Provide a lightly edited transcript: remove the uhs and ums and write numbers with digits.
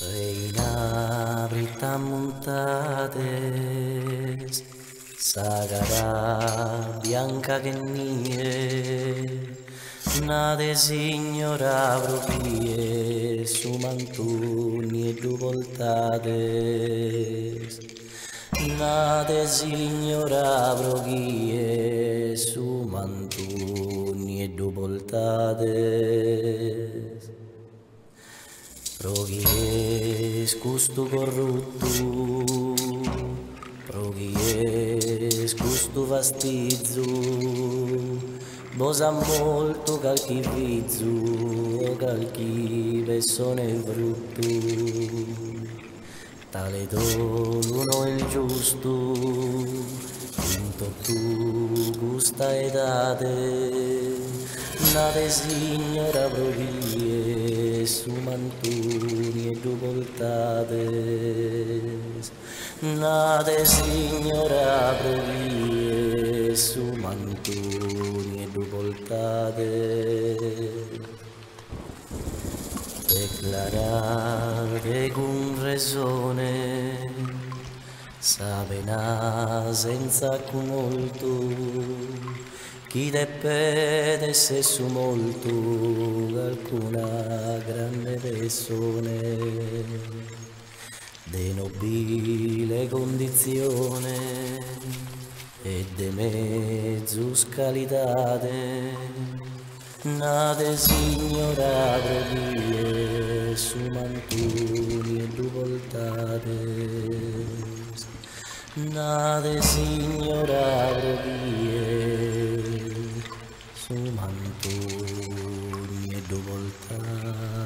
Reina brita montades, sagara bianca che nie, na designora proprie su mantuni e du voltades, na designora proprie su mantuni e du voltades. Proghies custu corruttu, proghies custu vastizzu, bosa molto calchi vizzu, calchi persone bruttu. Tale dono il giusto, vinto tu gusta edade, na designora provie su mantuni e du voltades, na designora provie su mantuni e du voltades. Declarare con ragione, sapena senza molto, chi depende se su molto alcuna grande persone, de nobile condizione e de mezzus qualitate, na designora provie su mantuni e du voltades, na designora provie su mantuni e du voltades.